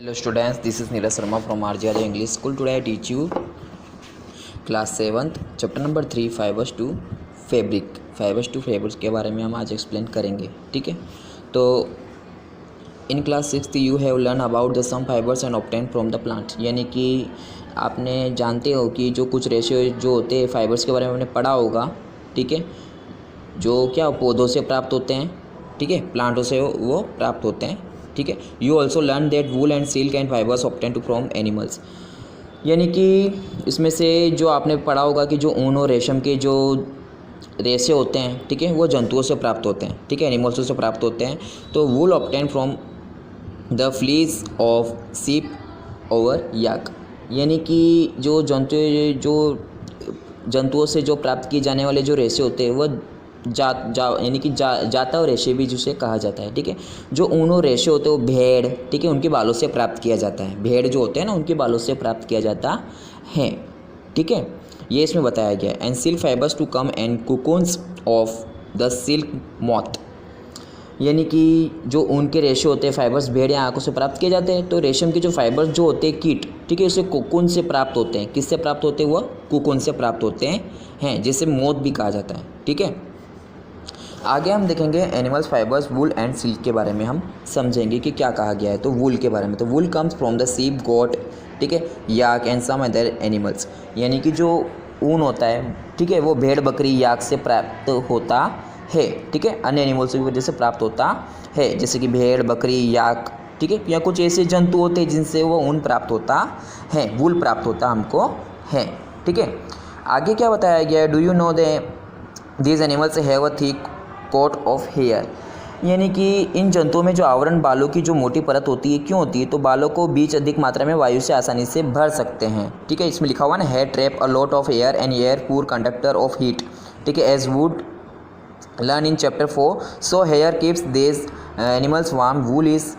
Hello students, this is Neeraj Sharma from RJRJ English School. Today I teach you class 7th chapter number 3 fibers to fabric. Fibers to fabrics के बारे में हम आज explain करेंगे. ठीक है, तो in class 6th you have learn about the some fibres and obtain from the plant. यानी कि आपने जानते हो कि जो कुछ रेशियो जो होते हैं फाइबर्स के बारे में आपने पढ़ा होगा. ठीक है, जो क्या पौधों से प्राप्त होते हैं. ठीक है, प्लांटों से वो प्राप्त होते हैं. ठीक है, you also learn that wool and silk and fibres obtain to from animals. यानी कि इसमें से जो आपने पढ़ा होगा कि जो ऊन और रेशम के जो रेशे होते हैं, ठीक है, वो जंतुओं से प्राप्त होते हैं. ठीक है, एनिमल्सों से प्राप्त होते हैं. तो wool obtain from the fleece of sheep over yak. यानी कि जो जंतुओं से जो प्राप्त किए जाने वाले जो रेशे होते हैं वो यानी कि जाता और रेशे भी जिसे कहा जाता है. ठीक है, जो ऊन और रेशे होते हैं वो भेड़, ठीक है, उनके बालों से प्राप्त किया जाता है. भेड़ जो होते हैं ना, उनके बालों से प्राप्त किया जाता है. ठीक है, ये इसमें बताया गया है. And silk fibres to come and cocoons of the silk moth. यानी कि जो ऊन के रेशे होते हैं फाइबर्स भेड़ या आँखों से प्राप्त किए जाते हैं. तो रेशम के जो फाइबर्स जो होते हैं कीट, ठीक है, उसे कोकून से प्राप्त होते हैं. किससे प्राप्त होते हैं? वह कोकून से प्राप्त होते हैं जिसे मोथ भी कहा जाता है. ठीक है, आगे हम देखेंगे animals fibres wool and silk के बारे में हम समझेंगे कि क्या कहा गया है. तो वूल के बारे में, तो वूल comes from the ship, goat, ठीक है, yak and some other animals. यानी कि जो ऊन होता है, ठीक है, वो भेड़, बकरी, याक से प्राप्त होता है. ठीक है, अन्य एनिमल्स की वजह से प्राप्त होता है, जैसे कि भेड़, बकरी, याक, ठीक है, या कुछ ऐसे जंतु होते हैं जिनसे वो ऊन प्राप्त होता है, वूल प्राप्त होता हमको है. ठीक है, आगे क्या बताया गया है? Do you know these animals have a thick coat of hair. यानी कि इन जंतुओं में जो आवरण बालों की जो मोटी परत होती है, क्यों होती है? तो बालों को बीच अधिक मात्रा में वायु से आसानी से भर सकते हैं. ठीक है, इसमें लिखा हुआ ना, hair trap a lot of air and air poor conductor of heat. ठीक है, as would learn in chapter 4. So hair keeps these animals warm. Wool is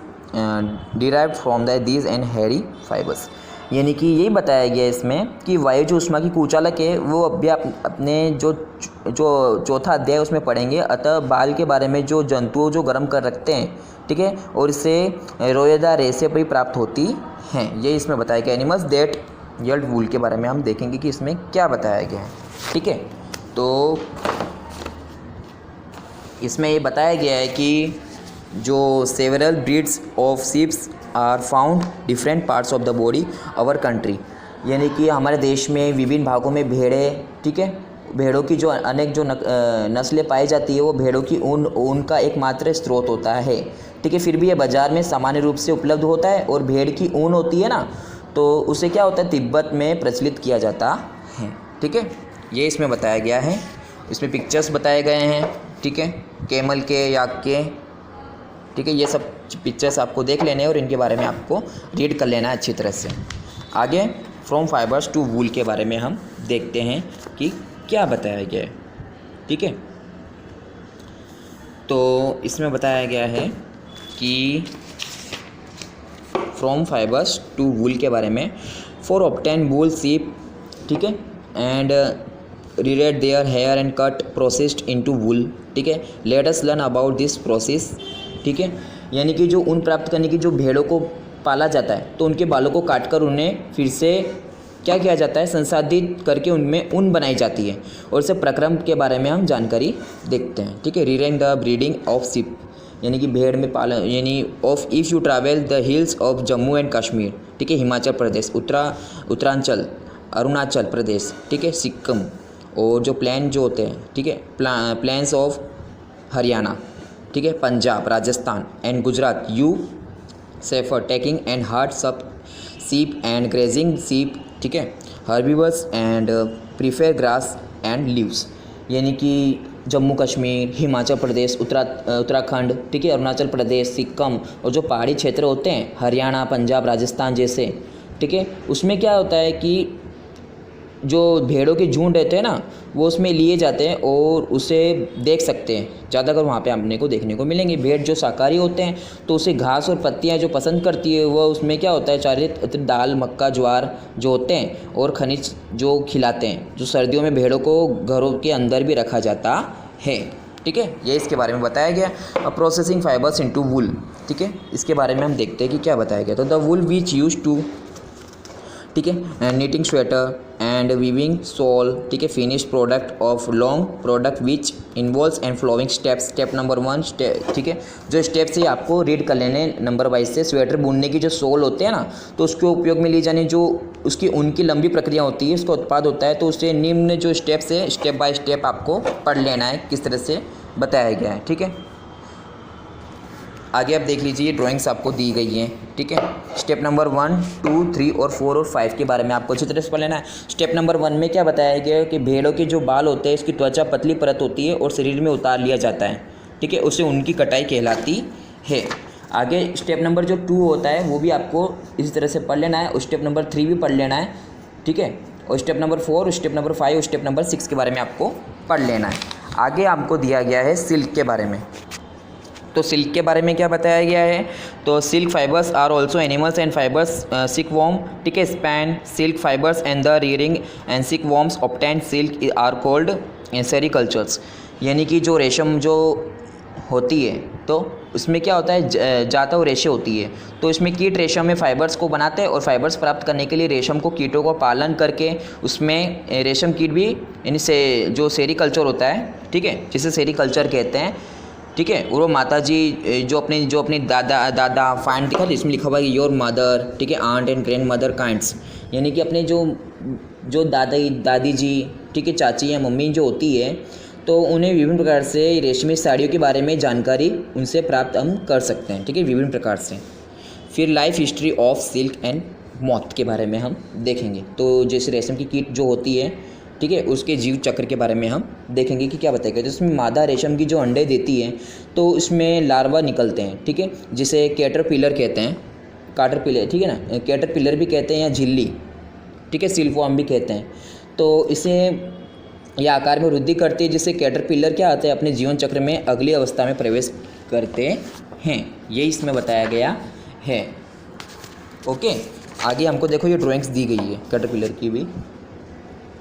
derived from these and hairy fibres. यानी कि यही बताया गया है इसमें कि वायु जो ऊष्मा की कुचालक है वो अभी आप अपने जो चौथा अध्याय उसमें पढ़ेंगे. अतः बाल के बारे में जो जंतु जो गर्म कर रखते हैं, ठीक है, और इससे रोएदार रेशे भी प्राप्त होती हैं, ये इसमें बताया गया. एनिमल्स दैट यील्ड वूल के बारे में हम देखेंगे कि इसमें क्या बताया गया है. ठीक है, तो इसमें ये बताया गया है कि जो several breeds of sheeps are found different parts of the body our country. यानी कि हमारे देश में विभिन्न भागों में भेड़ें, ठीक है, भेड़ों की जो अनेक जो नस्लें पाई जाती है वो भेड़ों की ऊन का एकमात्र स्रोत होता है. ठीक है, फिर भी ये बाज़ार में सामान्य रूप से उपलब्ध होता है. और भेड़ की ऊन होती है ना, तो उसे क्या होता है, तिब्बत में प्रचलित किया जाता है. ठीक है, ये इसमें बताया गया है. इसमें पिक्चर्स बताए गए हैं. ठीक है, कैमल के, याक के. ठीक है, ये सब पिक्चर्स आपको देख लेने और इनके बारे में आपको रीड कर लेना है अच्छी तरह से. आगे फ्रॉम फाइबर्स टू वूल के बारे में हम देखते हैं कि क्या बताया गया है. ठीक है, तो इसमें बताया गया है कि फ्रॉम फाइबर्स टू वूल के बारे में. फॉर ऑब्टेन वूल सीप, ठीक है, and reared their hair and cut processed into wool. ठीक है, let us learn about this process. ठीक है, यानी कि जो ऊन प्राप्त करने की जो भेड़ों को पाला जाता है, तो उनके बालों को काटकर उन्हें फिर से क्या किया जाता है, संसाधित करके उनमें ऊन बनाई जाती है. और इसे प्रक्रम के बारे में हम जानकारी देखते हैं. ठीक है, रीरेंग द ब्रीडिंग ऑफ सीप. यानी कि भेड़ में पालन, यानी of if you travel the hills of Jammu and Kashmir. ठीक है, हिमाचल प्रदेश, उत्तरांचल, अरुणाचल प्रदेश, ठीक है, सिक्किम, और जो प्लेन जो होते हैं, ठीक है, प्लेन्स ऑफ हरियाणा, ठीक है, Punjab, Rajasthan and Gujarat, you safer taking and hard sub sheep and grazing sheep. ठीक है, herbivores and prefer grass and leaves. यानी कि जम्मू कश्मीर, हिमाचल प्रदेश, उत्तराखंड, ठीक है, अरुणाचल प्रदेश, सिक्किम, और जो पहाड़ी क्षेत्र होते हैं, हरियाणा, पंजाब, राजस्थान जैसे, ठीक है, उसमें क्या होता है कि जो भेड़ों के झुंड रहते हैं ना, वो उसमें लिए जाते हैं और उसे देख सकते हैं. ज़्यादातर वहाँ पे आपने को देखने को मिलेंगे. भेड़ जो शाकाहारी होते हैं तो उसे घास और पत्तियाँ जो पसंद करती है, वो उसमें क्या होता है, चारे दाल, मक्का, ज्वार जो होते हैं और खनिज जो खिलाते हैं. जो सर्दियों में भेड़ों को घरों के अंदर भी रखा जाता है. ठीक है, ये इसके बारे में बताया गया। अब प्रोसेसिंग फाइबर्स इनटू वूल, ठीक है, इसके बारे में हम देखते हैं कि क्या बताया गया। तो the wool which use to, ठीक है, knitting sweater and weaving shawl, ठीक है, finish product of long product which involves and flowing steps. Step number 1, ठीक है, जो स्टेप्स है आपको रीड कर लेने नंबर वाइज से। स्वेटर बुनने की जो सोल होते हैं ना, तो उसके उपयोग में ली जाने जो उसकी उनकी लंबी प्रक्रिया होती है, उसका उत्पाद होता है। तो उससे निम्न जो स्टेप्स है स्टेप बाय स्टेप आपको पढ़ लेना है, किस तरह से बताया गया है, ठीक है। आगे आप देख लीजिए, ड्राइंग्स आपको दी गई हैं, ठीक है। स्टेप नंबर 1, 2, 3 और 4 और 5 के बारे में आपको अच्छी तरह से पढ़ लेना है। स्टेप नंबर 1 में क्या बताया गया है कि भेड़ों के जो बाल होते हैं, इसकी त्वचा पतली परत होती है और शरीर में उतार लिया जाता है, ठीक है, उससे उनकी कटाई कहलाती है। आगे स्टेप नंबर जो 2 होता है वो भी आपको इसी तरह से पढ़ लेना है, और स्टेप नंबर 3 भी पढ़ लेना है, ठीक है। और स्टेप नंबर 4, स्टेप नंबर 5 और स्टेप नंबर 6 के बारे में आपको पढ़ लेना है। आगे आपको दिया गया है सिल्क के बारे में। तो सिल्क के बारे में क्या बताया गया है, तो silk fibres are also animals and fibres silk worm, ठीक है, span silk fibres and the rearing and silk worms obtain silk are called sericultures. यानी कि जो रेशम जो होती है, तो उसमें क्या होता है, जाता रेशे होती है, तो इसमें कीट रेशम में फाइबर्स को बनाते हैं, और फाइबर्स प्राप्त करने के लिए रेशम को कीटों का पालन करके उसमें रेशम कीट भी, यानी से जो सेरिकल्चर होता है, ठीक है, जिसे सेरिकल्चर कहते हैं, ठीक है। और वो माता जी जो अपनी दादा फाइंड दिखा, इसमें लिखा हुआ है योर मदर, ठीक है, aunt and grandmother kinds, यानी कि अपने जो दादी जी, ठीक है, चाची या मम्मी जो होती है, तो उन्हें विभिन्न प्रकार से रेशमी साड़ियों के बारे में जानकारी उनसे प्राप्त हम कर सकते हैं, ठीक है, विभिन्न प्रकार से। फिर life history of silk and moth के बारे में हम देखेंगे। तो जैसे रेशम की कीट जो होती है, ठीक है, उसके जीव चक्र के बारे में हम देखेंगे कि क्या बताएगा। तो इसमें मादा रेशम की जो अंडे देती है, तो उसमें लार्वा निकलते हैं, ठीक है, जिसे कैटरपिलर कहते हैं, काटरपिलर, ठीक है ना, कैटरपिलर भी कहते हैं या झिल्ली, ठीक है, सिल्कवॉर्म भी कहते हैं। तो इसे यह आकार में वृद्धि करती है, जिससे कैटरपिलर क्या आते हैं, अपने जीवन चक्र में अगली अवस्था में प्रवेश करते हैं। यही इसमें बताया गया है। ओके, आगे हमको देखो ये ड्राइंग्स दी गई है कैटरपिलर की भी,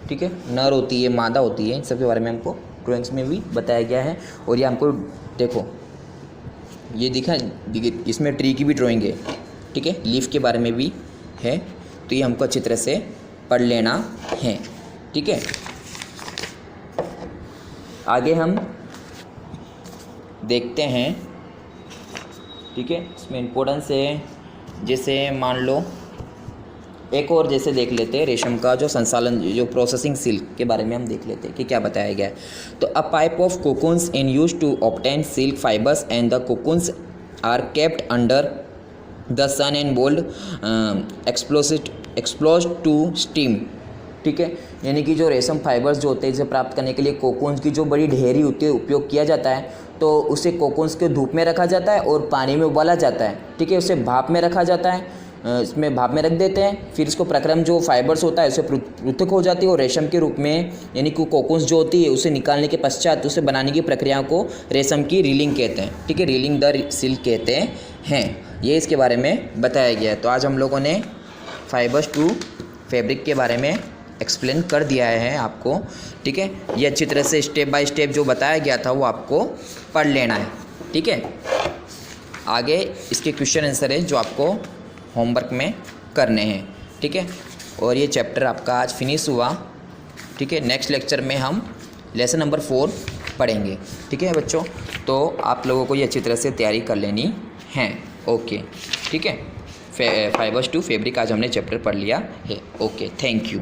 ठीक है, नर होती है, मादा होती है, इन सब के बारे में हमको ड्राइंग्स में भी बताया गया है। और ये हमको देखो, ये दिखा, इसमें ट्री की भी ड्राइंग है, ठीक है, लीफ के बारे में भी है। तो ये हमको अच्छी तरह से पढ़ लेना है, ठीक है। आगे हम देखते हैं, ठीक है, इसमें इम्पोर्टेंस है, जैसे मान लो एक और जैसे देख लेते हैं रेशम का जो संचालन, जो प्रोसेसिंग सिल्क के बारे में हम देख लेते हैं कि क्या बताया गया है। तो a pipe of cocoons in use to obtain silk fibres and the cocoons are kept under the sun and boiled exposed to steam, ठीक है, यानी कि जो रेशम फाइबर्स जो होते हैं इसे प्राप्त करने के लिए कोकून्स की जो बड़ी ढेरी होती है उपयोग किया जाता है। तो उसे कोकून्स के धूप में रखा जाता है और पानी में उबाला जाता है, ठीक है, उसे भाप में रखा जाता है, इसमें भाप में रख देते हैं। फिर इसको प्रक्रम जो फाइबर्स होता है उसे पृथक हो जाती है और रेशम के रूप में, यानी कि कोकून्स जो होती है उसे निकालने के पश्चात उसे बनाने की प्रक्रिया को रेशम की रीलिंग कहते हैं, ठीक है, रीलिंग द सिल्क कहते हैं। ये इसके बारे में बताया गया है। तो आज हम लोगों ने फाइबर्स टू फैब्रिक के बारे में एक्सप्लेन कर दिया है आपको, ठीक है। ये अच्छी तरह से स्टेप बाय स्टेप जो बताया गया था वो आपको पढ़ लेना है, ठीक है। आगे इसके क्वेश्चन आंसर है जो आपको होमवर्क में करने हैं, ठीक है। और ये चैप्टर आपका आज फिनिश हुआ, ठीक है। नेक्स्ट लेक्चर में हम लेसन नंबर 4 पढ़ेंगे, ठीक है बच्चों। तो आप लोगों को ये अच्छी तरह से तैयारी कर लेनी है, ओके, ठीक है। फाइबर्स टू फैब्रिक आज हमने चैप्टर पढ़ लिया है, ओके, थैंक यू।